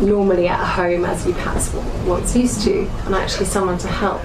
normally at home as you perhaps once used to, and actually someone to help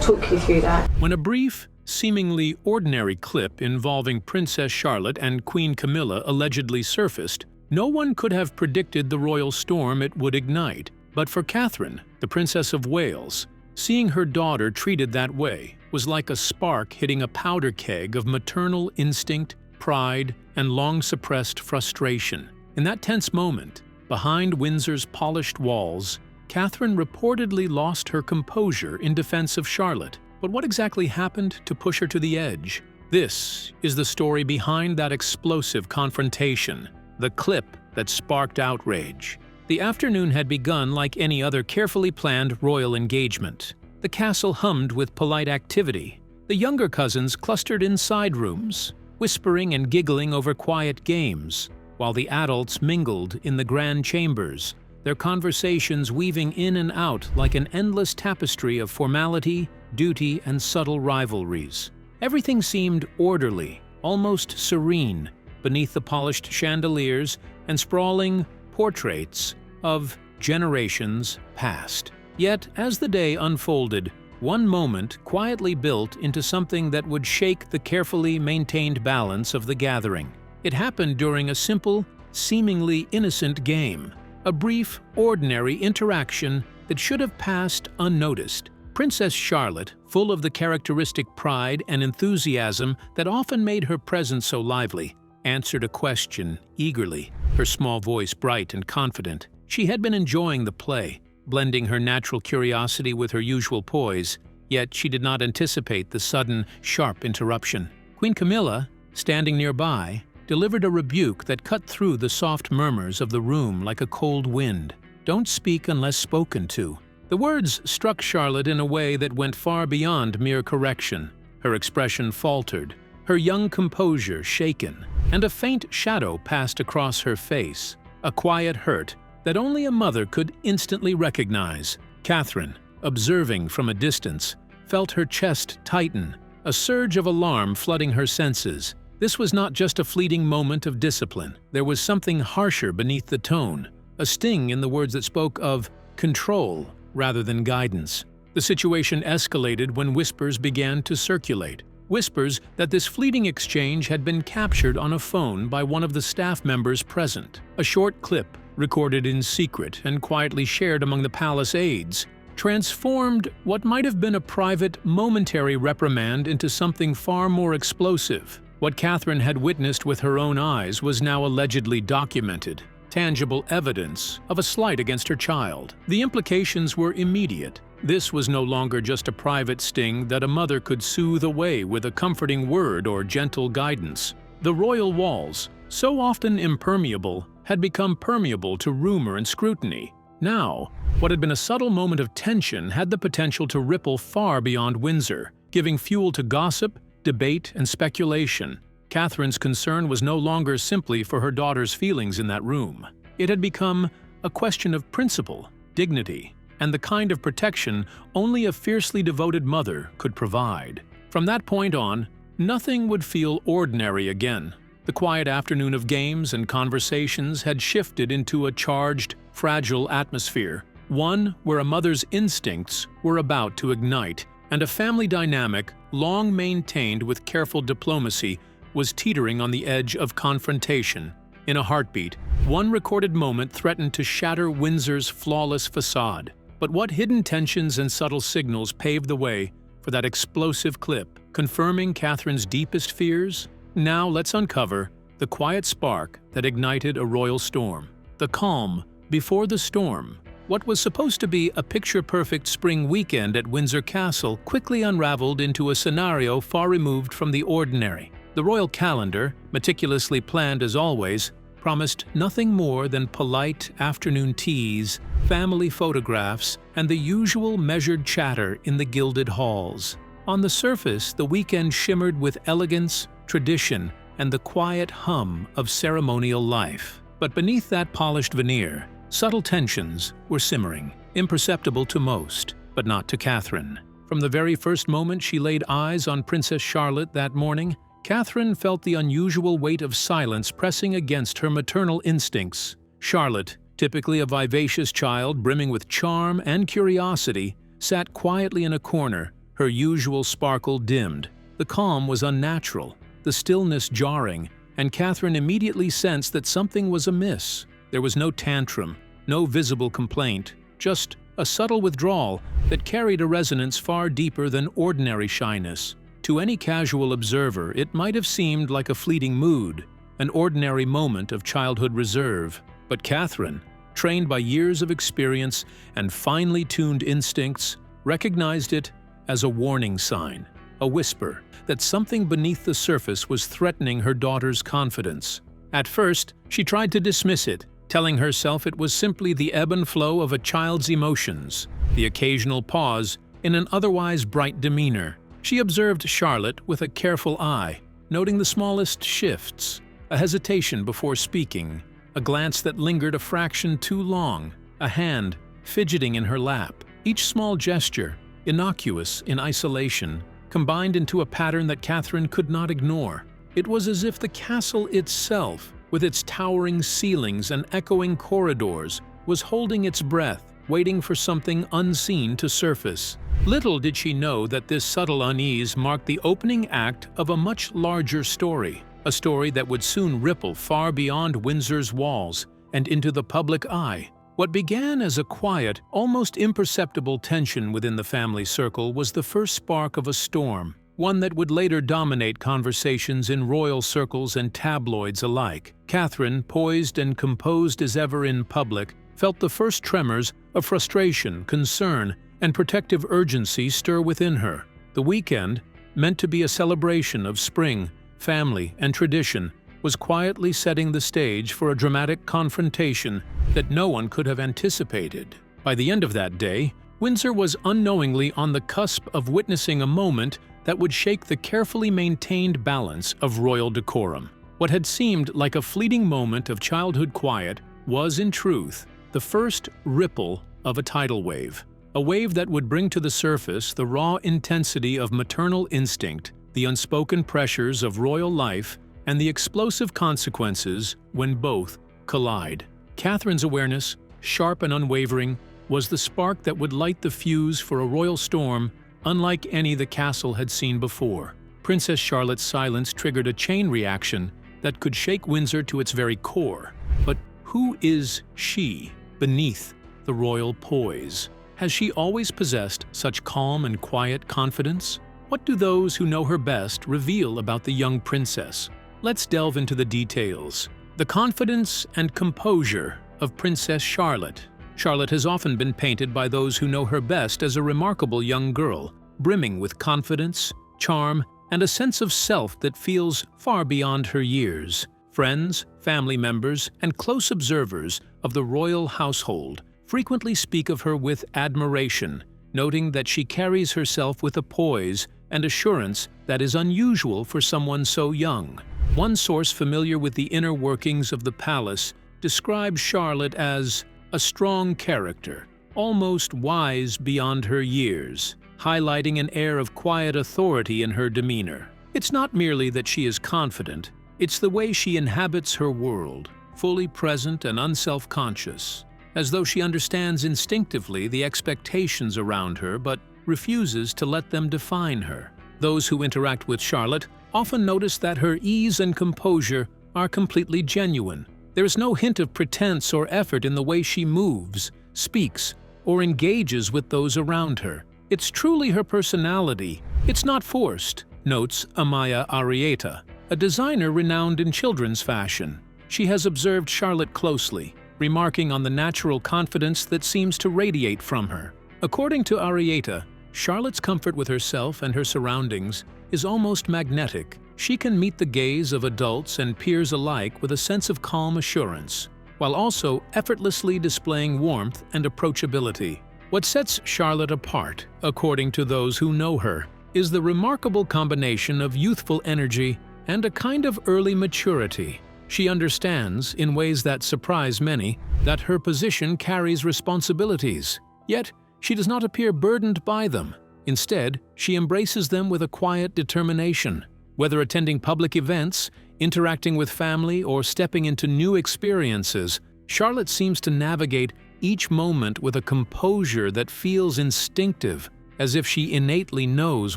talk you through that. When a brief, seemingly ordinary clip involving Princess Charlotte and Queen Camilla allegedly surfaced, no one could have predicted the royal storm it would ignite. But for Catherine, the Princess of Wales, seeing her daughter treated that way was like a spark hitting a powder keg of maternal instinct, pride, and long-suppressed frustration. In that tense moment, behind Windsor's polished walls, Catherine reportedly lost her composure in defense of Charlotte. But what exactly happened to push her to the edge? This is the story behind that explosive confrontation, the clip that sparked outrage. The afternoon had begun like any other carefully planned royal engagement. The castle hummed with polite activity. The younger cousins clustered in side rooms, whispering and giggling over quiet games, while the adults mingled in the grand chambers, their conversations weaving in and out like an endless tapestry of formality, duty, and subtle rivalries. Everything seemed orderly, almost serene, beneath the polished chandeliers and sprawling portraits of generations past. Yet, as the day unfolded, one moment quietly built into something that would shake the carefully maintained balance of the gathering. It happened during a simple, seemingly innocent game, a brief, ordinary interaction that should have passed unnoticed. Princess Charlotte, full of the characteristic pride and enthusiasm that often made her presence so lively, answered a question eagerly, her small voice bright and confident. She had been enjoying the play, blending her natural curiosity with her usual poise, yet she did not anticipate the sudden, sharp interruption. Queen Camilla, standing nearby, delivered a rebuke that cut through the soft murmurs of the room like a cold wind. "Don't speak unless spoken to." The words struck Charlotte in a way that went far beyond mere correction. Her expression faltered, her young composure shaken, and a faint shadow passed across her face, a quiet hurt that only a mother could instantly recognize. Catherine, observing from a distance, felt her chest tighten, a surge of alarm flooding her senses. This was not just a fleeting moment of discipline. There was something harsher beneath the tone, a sting in the words that spoke of control rather than guidance. The situation escalated when whispers began to circulate. Whispers that this fleeting exchange had been captured on a phone by one of the staff members present. A short clip, recorded in secret and quietly shared among the palace aides, transformed what might have been a private, momentary reprimand into something far more explosive. What Catherine had witnessed with her own eyes was now allegedly documented, tangible evidence of a slight against her child. The implications were immediate. This was no longer just a private sting that a mother could soothe away with a comforting word or gentle guidance. The royal walls, so often impermeable, had become permeable to rumor and scrutiny. Now, what had been a subtle moment of tension had the potential to ripple far beyond Windsor, giving fuel to gossip, debate, and speculation. Catherine's concern was no longer simply for her daughter's feelings in that room. It had become a question of principle, dignity, and the kind of protection only a fiercely devoted mother could provide. From that point on, nothing would feel ordinary again. The quiet afternoon of games and conversations had shifted into a charged, fragile atmosphere, one where a mother's instincts were about to ignite, and a family dynamic, long maintained with careful diplomacy, was teetering on the edge of confrontation. In a heartbeat, one recorded moment threatened to shatter Windsor's flawless facade. But what hidden tensions and subtle signals paved the way for that explosive clip, confirming Catherine's deepest fears? Now let's uncover the quiet spark that ignited a royal storm. The calm before the storm. What was supposed to be a picture-perfect spring weekend at Windsor Castle quickly unraveled into a scenario far removed from the ordinary. The royal calendar, meticulously planned as always, promised nothing more than polite afternoon teas, family photographs, and the usual measured chatter in the gilded halls. On the surface, the weekend shimmered with elegance, tradition, and the quiet hum of ceremonial life. But beneath that polished veneer, subtle tensions were simmering, imperceptible to most, but not to Catherine. From the very first moment she laid eyes on Princess Charlotte that morning, Catherine felt the unusual weight of silence pressing against her maternal instincts. Charlotte, typically a vivacious child brimming with charm and curiosity, sat quietly in a corner, her usual sparkle dimmed. The calm was unnatural, the stillness jarring, and Catherine immediately sensed that something was amiss. There was no tantrum, no visible complaint, just a subtle withdrawal that carried a resonance far deeper than ordinary shyness. To any casual observer, it might have seemed like a fleeting mood, an ordinary moment of childhood reserve. But Catherine, trained by years of experience and finely tuned instincts, recognized it as a warning sign, a whisper that something beneath the surface was threatening her daughter's confidence. At first, she tried to dismiss it, telling herself it was simply the ebb and flow of a child's emotions, the occasional pause in an otherwise bright demeanor. She observed Charlotte with a careful eye, noting the smallest shifts, a hesitation before speaking, a glance that lingered a fraction too long, a hand fidgeting in her lap. Each small gesture, innocuous in isolation, combined into a pattern that Catherine could not ignore. It was as if the castle itself, with its towering ceilings and echoing corridors, was holding its breath, waiting for something unseen to surface. Little did she know that this subtle unease marked the opening act of a much larger story, a story that would soon ripple far beyond Windsor's walls and into the public eye. What began as a quiet, almost imperceptible tension within the family circle was the first spark of a storm, one that would later dominate conversations in royal circles and tabloids alike. Catherine, poised and composed as ever in public, felt the first tremors of frustration, concern, and protective urgency stir within her. The weekend, meant to be a celebration of spring, family, and tradition, was quietly setting the stage for a dramatic confrontation that no one could have anticipated. By the end of that day, Windsor was unknowingly on the cusp of witnessing a moment that would shake the carefully maintained balance of royal decorum. What had seemed like a fleeting moment of childhood quiet was, in truth, the first ripple of a tidal wave. A wave that would bring to the surface the raw intensity of maternal instinct, the unspoken pressures of royal life, and the explosive consequences when both collide. Catherine's awareness, sharp and unwavering, was the spark that would light the fuse for a royal storm unlike any the castle had seen before. Princess Charlotte's silence triggered a chain reaction that could shake Windsor to its very core. But who is she beneath the royal poise? Has she always possessed such calm and quiet confidence? What do those who know her best reveal about the young princess? Let's delve into the details. The confidence and composure of Princess Charlotte. Charlotte has often been painted by those who know her best as a remarkable young girl, brimming with confidence, charm, and a sense of self that feels far beyond her years. Friends, family members, and close observers of the royal household frequently speak of her with admiration, noting that she carries herself with a poise and assurance that is unusual for someone so young. One source familiar with the inner workings of the palace describes Charlotte as a strong character, almost wise beyond her years, highlighting an air of quiet authority in her demeanor. It's not merely that she is confident, it's the way she inhabits her world, fully present and unself-conscious, as though she understands instinctively the expectations around her but refuses to let them define her. Those who interact with Charlotte often notice that her ease and composure are completely genuine. There is no hint of pretense or effort in the way she moves, speaks, or engages with those around her. It's truly her personality. It's not forced, notes Amaya Arrieta, a designer renowned in children's fashion. She has observed Charlotte closely, remarking on the natural confidence that seems to radiate from her. According to Arrieta, Charlotte's comfort with herself and her surroundings is almost magnetic. She can meet the gaze of adults and peers alike with a sense of calm assurance, while also effortlessly displaying warmth and approachability. What sets Charlotte apart, according to those who know her, is the remarkable combination of youthful energy and a kind of early maturity. She understands, in ways that surprise many, that her position carries responsibilities. Yet, she does not appear burdened by them. Instead, she embraces them with a quiet determination. Whether attending public events, interacting with family, or stepping into new experiences, Charlotte seems to navigate each moment with a composure that feels instinctive, as if she innately knows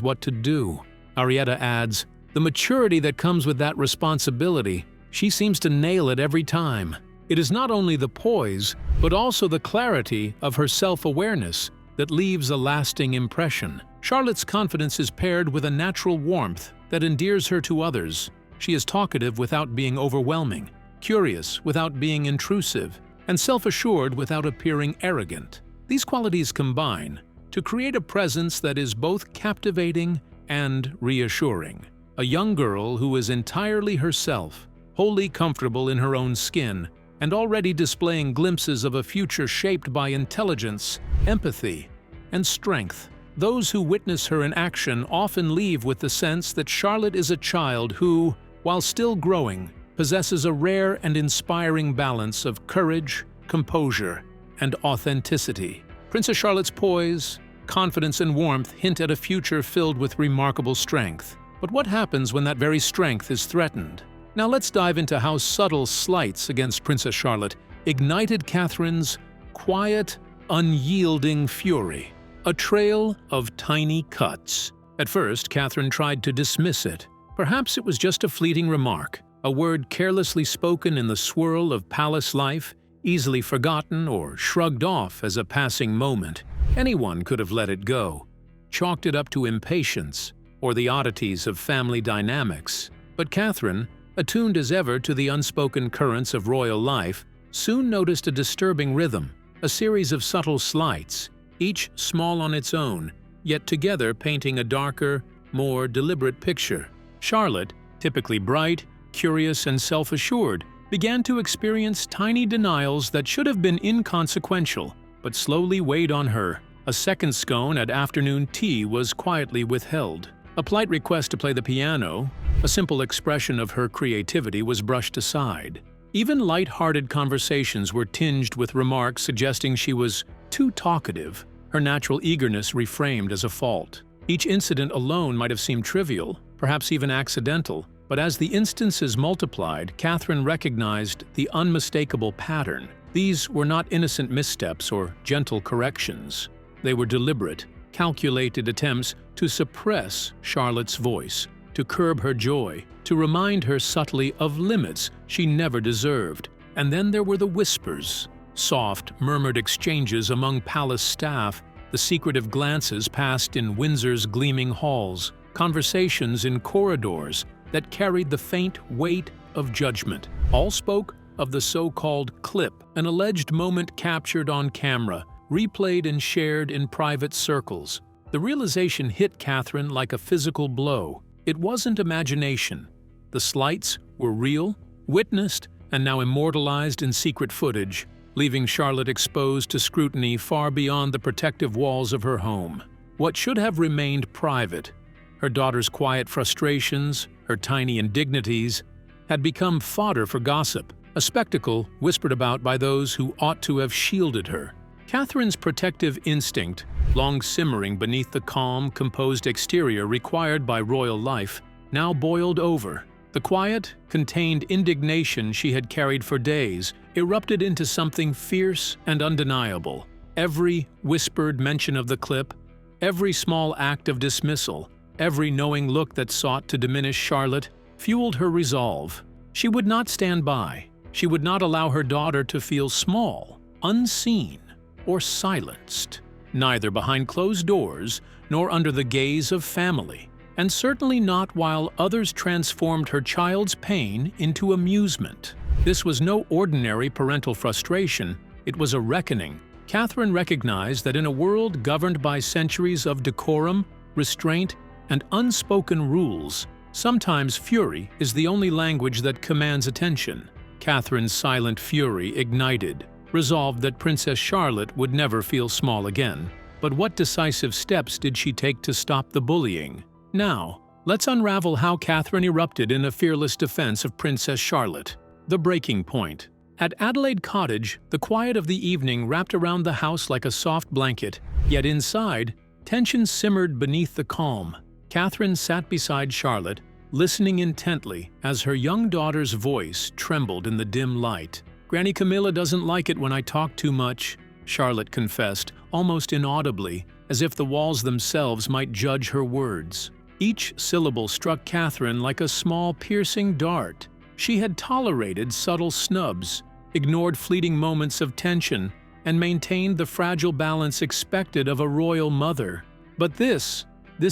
what to do. Arietta adds, "The maturity that comes with that responsibility, she seems to nail it every time. It is not only the poise, but also the clarity of her self-awareness that leaves a lasting impression." Charlotte's confidence is paired with a natural warmth that endears her to others. She is talkative without being overwhelming, curious without being intrusive, and self-assured without appearing arrogant. These qualities combine to create a presence that is both captivating and reassuring. A young girl who is entirely herself, wholly comfortable in her own skin, and already displaying glimpses of a future shaped by intelligence, empathy, and strength. Those who witness her in action often leave with the sense that Charlotte is a child who, while still growing, possesses a rare and inspiring balance of courage, composure, and authenticity. Princess Charlotte's poise, confidence, and warmth hint at a future filled with remarkable strength. But what happens when that very strength is threatened? Now let's dive into how subtle slights against Princess Charlotte ignited Catherine's quiet, unyielding fury. A trail of tiny cuts. At first, Catherine tried to dismiss it. Perhaps it was just a fleeting remark, a word carelessly spoken in the swirl of palace life, easily forgotten or shrugged off as a passing moment. Anyone could have let it go, chalked it up to impatience or the oddities of family dynamics. But Catherine, attuned as ever to the unspoken currents of royal life, soon noticed a disturbing rhythm, a series of subtle slights, each small on its own, yet together painting a darker, more deliberate picture. Charlotte, typically bright, curious, and self-assured, began to experience tiny denials that should have been inconsequential, but slowly weighed on her. A second scone at afternoon tea was quietly withheld. A polite request to play the piano, a simple expression of her creativity, was brushed aside. Even light-hearted conversations were tinged with remarks suggesting she was too talkative, her natural eagerness reframed as a fault. Each incident alone might have seemed trivial, perhaps even accidental, but as the instances multiplied, Catherine recognized the unmistakable pattern. These were not innocent missteps or gentle corrections. They were deliberate, calculated attempts to suppress Charlotte's voice, to curb her joy, to remind her subtly of limits she never deserved. And then there were the whispers, soft, murmured exchanges among palace staff, the secretive glances passed in Windsor's gleaming halls, conversations in corridors that carried the faint weight of judgment. All spoke of the so-called clip, an alleged moment captured on camera, replayed and shared in private circles. The realization hit Catherine like a physical blow. It wasn't imagination. The slights were real, witnessed, and now immortalized in secret footage, leaving Charlotte exposed to scrutiny far beyond the protective walls of her home. What should have remained private, her daughter's quiet frustrations, her tiny indignities, had become fodder for gossip, a spectacle whispered about by those who ought to have shielded her. Catherine's protective instinct, long simmering beneath the calm, composed exterior required by royal life, now boiled over. The quiet, contained indignation she had carried for days erupted into something fierce and undeniable. Every whispered mention of the clip, every small act of dismissal, every knowing look that sought to diminish Charlotte, fueled her resolve. She would not stand by. She would not allow her daughter to feel small, unseen, or silenced, neither behind closed doors nor under the gaze of family, and certainly not while others transformed her child's pain into amusement. This was no ordinary parental frustration, it was a reckoning. Catherine recognized that in a world governed by centuries of decorum, restraint, and unspoken rules, sometimes fury is the only language that commands attention. Catherine's silent fury ignited, resolved that Princess Charlotte would never feel small again. But what decisive steps did she take to stop the bullying? Now, let's unravel how Catherine erupted in a fearless defense of Princess Charlotte. The breaking point. At Adelaide Cottage, the quiet of the evening wrapped around the house like a soft blanket, yet inside, tension simmered beneath the calm. Catherine sat beside Charlotte, listening intently as her young daughter's voice trembled in the dim light. "Granny Camilla doesn't like it when I talk too much," Charlotte confessed, almost inaudibly, as if the walls themselves might judge her words. Each syllable struck Catherine like a small, piercing dart. She had tolerated subtle snubs, ignored fleeting moments of tension, and maintained the fragile balance expected of a royal mother. But this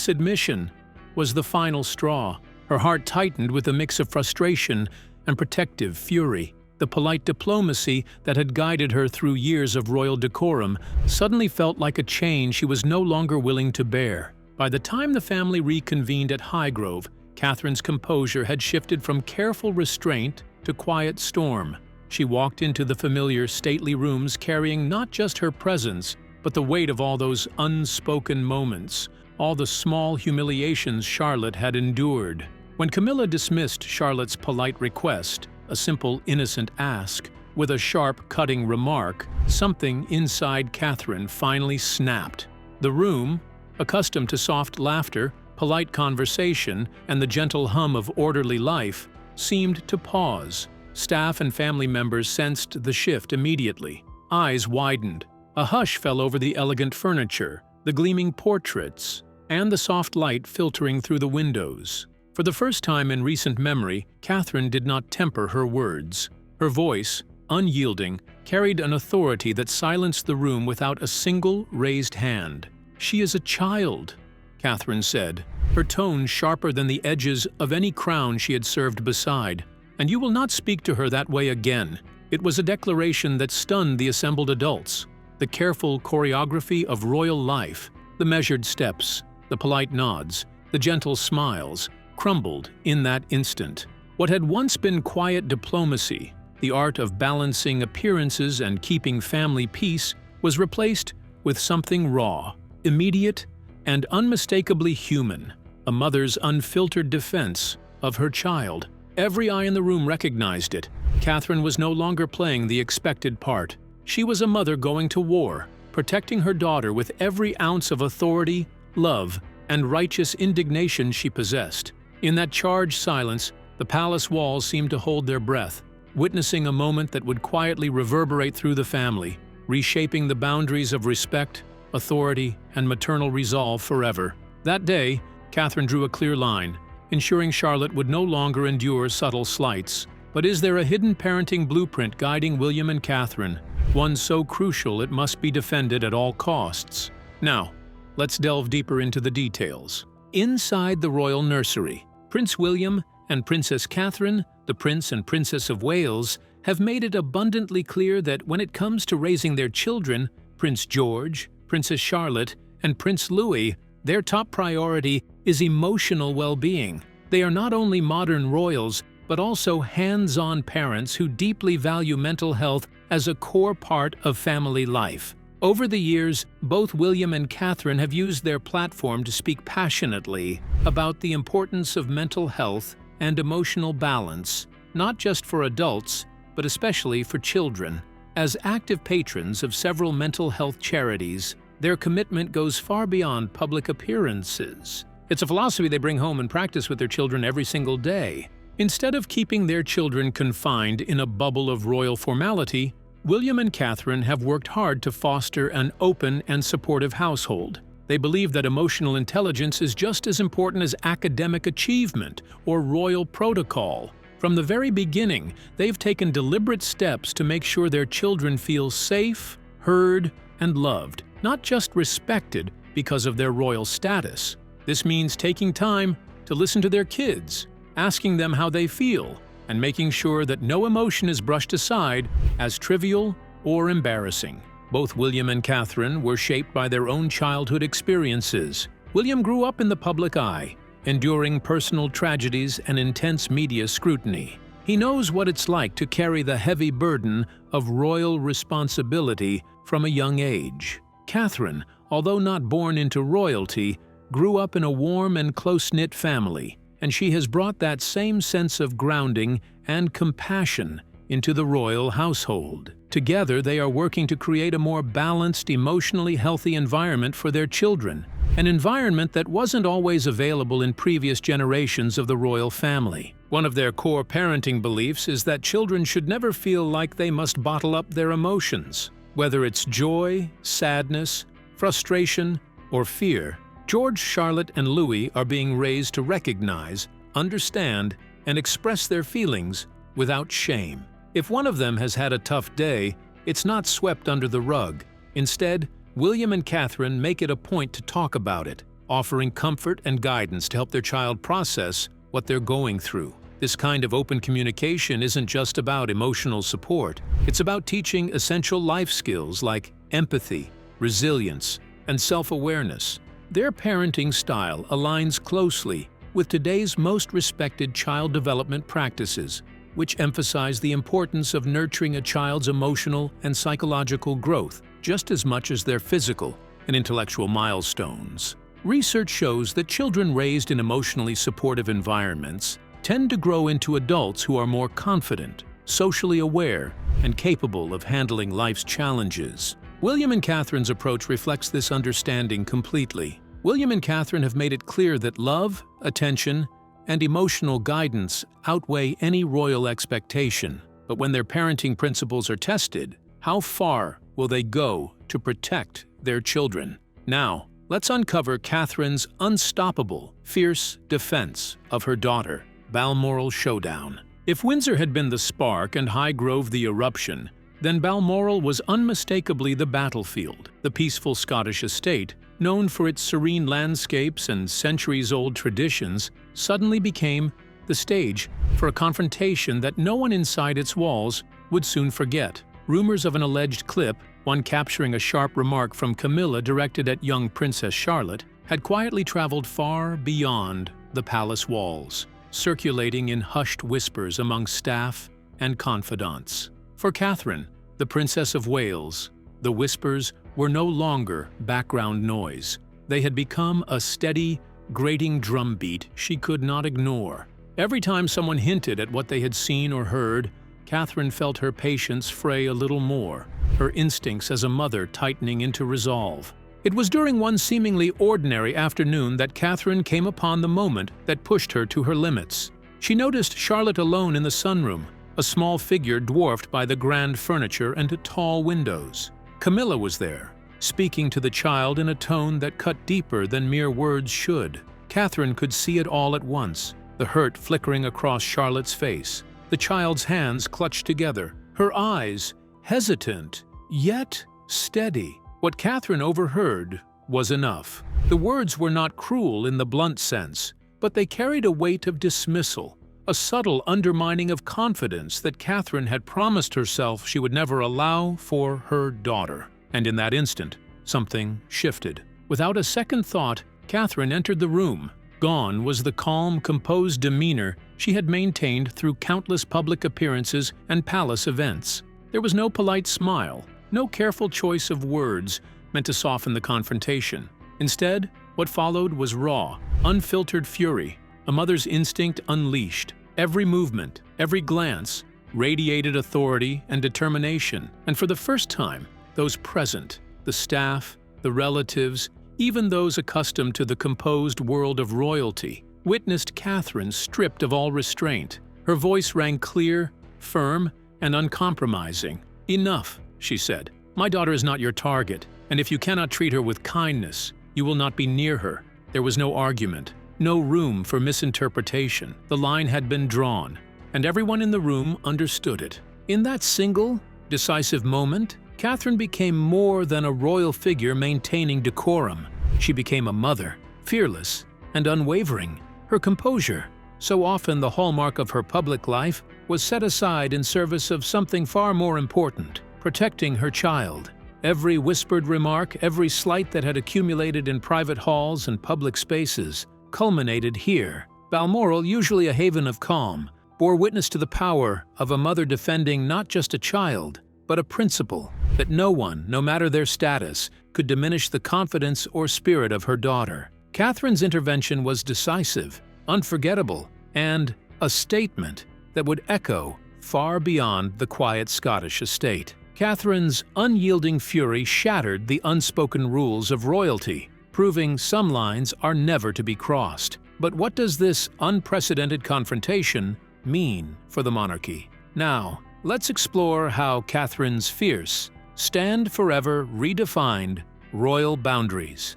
admission, was the final straw. Her heart tightened with a mix of frustration and protective fury. The polite diplomacy that had guided her through years of royal decorum suddenly felt like a chain she was no longer willing to bear. By the time the family reconvened at Highgrove, Catherine's composure had shifted from careful restraint to quiet storm. She walked into the familiar, stately rooms carrying not just her presence, but the weight of all those unspoken moments, all the small humiliations Charlotte had endured. When Camilla dismissed Charlotte's polite request, a simple, innocent ask, with a sharp, cutting remark, something inside Catherine finally snapped. The room, accustomed to soft laughter, polite conversation, and the gentle hum of orderly life, seemed to pause. Staff and family members sensed the shift immediately. Eyes widened. A hush fell over the elegant furniture, the gleaming portraits, and the soft light filtering through the windows. For the first time in recent memory, Catherine did not temper her words. Her voice, unyielding, carried an authority that silenced the room without a single raised hand. "She is a child," Catherine said, her tone sharper than the edges of any crown she had served beside. "And you will not speak to her that way again." It was a declaration that stunned the assembled adults. The careful choreography of royal life, the measured steps, the polite nods, the gentle smiles, crumbled in that instant. What had once been quiet diplomacy, the art of balancing appearances and keeping family peace, was replaced with something raw, immediate, and unmistakably human, a mother's unfiltered defense of her child. Every eye in the room recognized it. Catherine was no longer playing the expected part. She was a mother going to war, protecting her daughter with every ounce of authority, love, and righteous indignation she possessed. In that charged silence, the palace walls seemed to hold their breath, witnessing a moment that would quietly reverberate through the family, reshaping the boundaries of respect, authority, and maternal resolve forever. That day, Catherine drew a clear line, ensuring Charlotte would no longer endure subtle slights. But is there a hidden parenting blueprint guiding William and Catherine, one so crucial it must be defended at all costs? Now, let's delve deeper into the details. Inside the royal nursery, Prince William and Princess Catherine, the Prince and Princess of Wales, have made it abundantly clear that when it comes to raising their children, Prince George, Princess Charlotte, and Prince Louis, their top priority is emotional well-being. They are not only modern royals, but also hands-on parents who deeply value mental health as a core part of family life. Over the years, both William and Catherine have used their platform to speak passionately about the importance of mental health and emotional balance, not just for adults, but especially for children. As active patrons of several mental health charities, their commitment goes far beyond public appearances. It's a philosophy they bring home and practice with their children every single day. Instead of keeping their children confined in a bubble of royal formality, William and Catherine have worked hard to foster an open and supportive household. They believe that emotional intelligence is just as important as academic achievement or royal protocol. From the very beginning, they've taken deliberate steps to make sure their children feel safe, heard, and loved, not just respected because of their royal status. This means taking time to listen to their kids, asking them how they feel, and making sure that no emotion is brushed aside as trivial or embarrassing. Both William and Catherine were shaped by their own childhood experiences. William grew up in the public eye, enduring personal tragedies and intense media scrutiny. He knows what it's like to carry the heavy burden of royal responsibility from a young age. Catherine, although not born into royalty, grew up in a warm and close-knit family, and she has brought that same sense of grounding and compassion into the royal household. Together, they are working to create a more balanced, emotionally healthy environment for their children, an environment that wasn't always available in previous generations of the royal family. One of their core parenting beliefs is that children should never feel like they must bottle up their emotions. Whether it's joy, sadness, frustration, or fear, George, Charlotte, and Louis are being raised to recognize, understand, and express their feelings without shame. If one of them has had a tough day, it's not swept under the rug. Instead, William and Catherine make it a point to talk about it, offering comfort and guidance to help their child process what they're going through. This kind of open communication isn't just about emotional support. It's about teaching essential life skills like empathy, resilience, and self-awareness. Their parenting style aligns closely with today's most respected child development practices, which emphasize the importance of nurturing a child's emotional and psychological growth just as much as their physical and intellectual milestones. Research shows that children raised in emotionally supportive environments tend to grow into adults who are more confident, socially aware, and capable of handling life's challenges. William and Catherine's approach reflects this understanding completely. William and Catherine have made it clear that love, attention, and emotional guidance outweigh any royal expectation. But when their parenting principles are tested, how far will they go to protect their children? Now, let's uncover Catherine's unstoppable, fierce defense of her daughter. Balmoral showdown. If Windsor had been the spark and Highgrove the eruption, then Balmoral was unmistakably the battlefield. The peaceful Scottish estate, known for its serene landscapes and centuries-old traditions, suddenly became the stage for a confrontation that no one inside its walls would soon forget. Rumors of an alleged clip, one capturing a sharp remark from Camilla directed at young Princess Charlotte, had quietly traveled far beyond the palace walls, circulating in hushed whispers among staff and confidants. For Catherine, the Princess of Wales, the whispers were no longer background noise. They had become a steady, grating drumbeat she could not ignore. Every time someone hinted at what they had seen or heard, Catherine felt her patience fray a little more, her instincts as a mother tightening into resolve. It was during one seemingly ordinary afternoon that Catherine came upon the moment that pushed her to her limits. She noticed Charlotte alone in the sunroom, a small figure dwarfed by the grand furniture and tall windows. Camilla was there, speaking to the child in a tone that cut deeper than mere words should. Catherine could see it all at once, the hurt flickering across Charlotte's face, the child's hands clutched together, her eyes hesitant, yet steady. What Catherine overheard was enough. The words were not cruel in the blunt sense, but they carried a weight of dismissal, a subtle undermining of confidence that Catherine had promised herself she would never allow for her daughter. And in that instant, something shifted. Without a second thought, Catherine entered the room. Gone was the calm, composed demeanor she had maintained through countless public appearances and palace events. There was no polite smile, no careful choice of words meant to soften the confrontation. Instead, what followed was raw, unfiltered fury, a mother's instinct unleashed. Every movement, every glance, radiated authority and determination, and for the first time, those present, the staff, the relatives, even those accustomed to the composed world of royalty, witnessed Catherine stripped of all restraint. Her voice rang clear, firm, and uncompromising. "Enough," she said. "My daughter is not your target, and if you cannot treat her with kindness, you will not be near her." There was no argument, no room for misinterpretation. The line had been drawn, and everyone in the room understood it. In that single, decisive moment, Catherine became more than a royal figure maintaining decorum. She became a mother, fearless and unwavering. Her composure, so often the hallmark of her public life, was set aside in service of something far more important: protecting her child. Every whispered remark, every slight that had accumulated in private halls and public spaces, culminated here. Balmoral, usually a haven of calm, bore witness to the power of a mother defending not just a child, but a principle that no one, no matter their status, could diminish the confidence or spirit of her daughter. Catherine's intervention was decisive, unforgettable, and a statement that would echo far beyond the quiet Scottish estate. Catherine's unyielding fury shattered the unspoken rules of royalty, proving some lines are never to be crossed. But what does this unprecedented confrontation mean for the monarchy? Now, let's explore how Catherine's fierce, stand forever redefined royal boundaries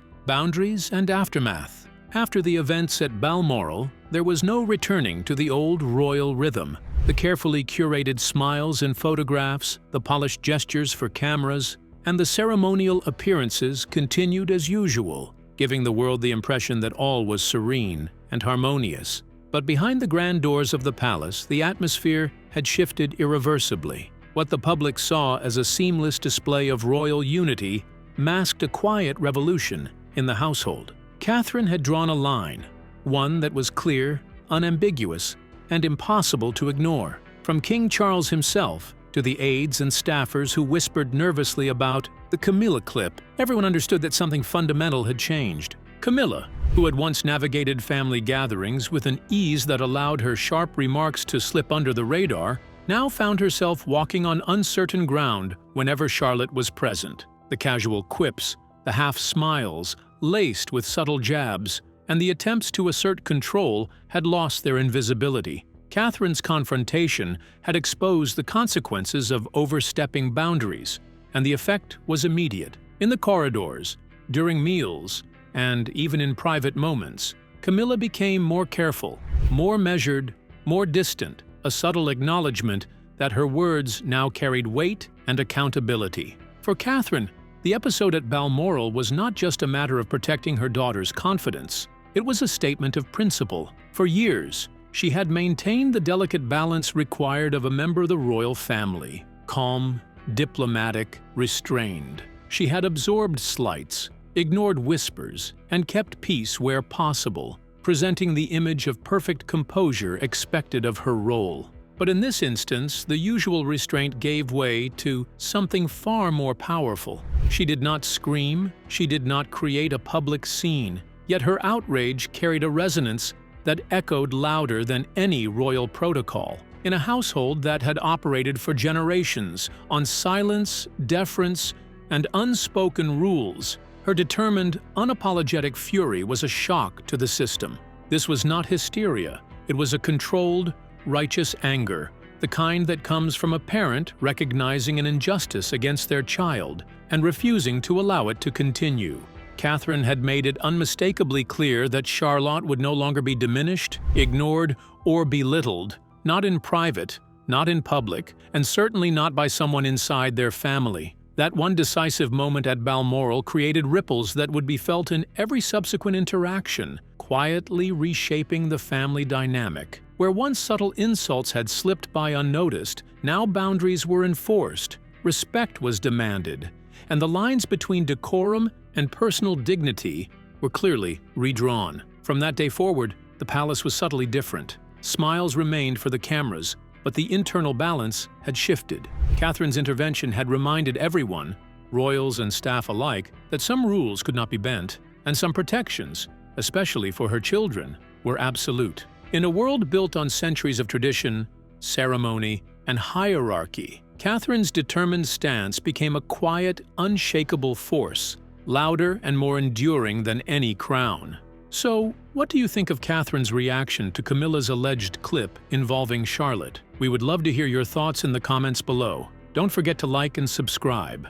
and aftermath. After the events at Balmoral, there was no returning to the old royal rhythm. The carefully curated smiles in photographs, the polished gestures for cameras, and the ceremonial appearances continued as usual, giving the world the impression that all was serene and harmonious. But behind the grand doors of the palace, the atmosphere had shifted irreversibly. What the public saw as a seamless display of royal unity masked a quiet revolution in the household. Catherine had drawn a line, one that was clear, unambiguous, and impossible to ignore. From King Charles himself to the aides and staffers who whispered nervously about the Camilla clip, everyone understood that something fundamental had changed. Camilla, who had once navigated family gatherings with an ease that allowed her sharp remarks to slip under the radar, now found herself walking on uncertain ground whenever Charlotte was present. The casual quips, the half-smiles, laced with subtle jabs, and the attempts to assert control had lost their invisibility. Catherine's confrontation had exposed the consequences of overstepping boundaries, and the effect was immediate. In the corridors, during meals, and even in private moments, Camilla became more careful, more measured, more distant, a subtle acknowledgement that her words now carried weight and accountability. For Catherine, the episode at Balmoral was not just a matter of protecting her daughter's confidence. It was a statement of principle. For years, she had maintained the delicate balance required of a member of the royal family: calm, diplomatic, restrained. She had absorbed slights, ignored whispers, and kept peace where possible, presenting the image of perfect composure expected of her role. But in this instance, the usual restraint gave way to something far more powerful. She did not scream, she did not create a public scene, yet her outrage carried a resonance that echoed louder than any royal protocol. In a household that had operated for generations on silence, deference, and unspoken rules, her determined, unapologetic fury was a shock to the system. This was not hysteria, it was a controlled, righteous anger, the kind that comes from a parent recognizing an injustice against their child and refusing to allow it to continue. Catherine had made it unmistakably clear that Charlotte would no longer be diminished, ignored, or belittled, not in private, not in public, and certainly not by someone inside their family. That one decisive moment at Balmoral created ripples that would be felt in every subsequent interaction, quietly reshaping the family dynamic. Where once subtle insults had slipped by unnoticed, now boundaries were enforced, respect was demanded, and the lines between decorum and personal dignity were clearly redrawn. From that day forward, the palace was subtly different. Smiles remained for the cameras, but the internal balance had shifted. Catherine's intervention had reminded everyone, royals and staff alike, that some rules could not be bent, and some protections, especially for her children, were absolute. In a world built on centuries of tradition, ceremony, and hierarchy, Catherine's determined stance became a quiet, unshakable force, louder and more enduring than any crown. So, what do you think of Catherine's reaction to Camilla's alleged clip involving Charlotte? We would love to hear your thoughts in the comments below. Don't forget to like and subscribe.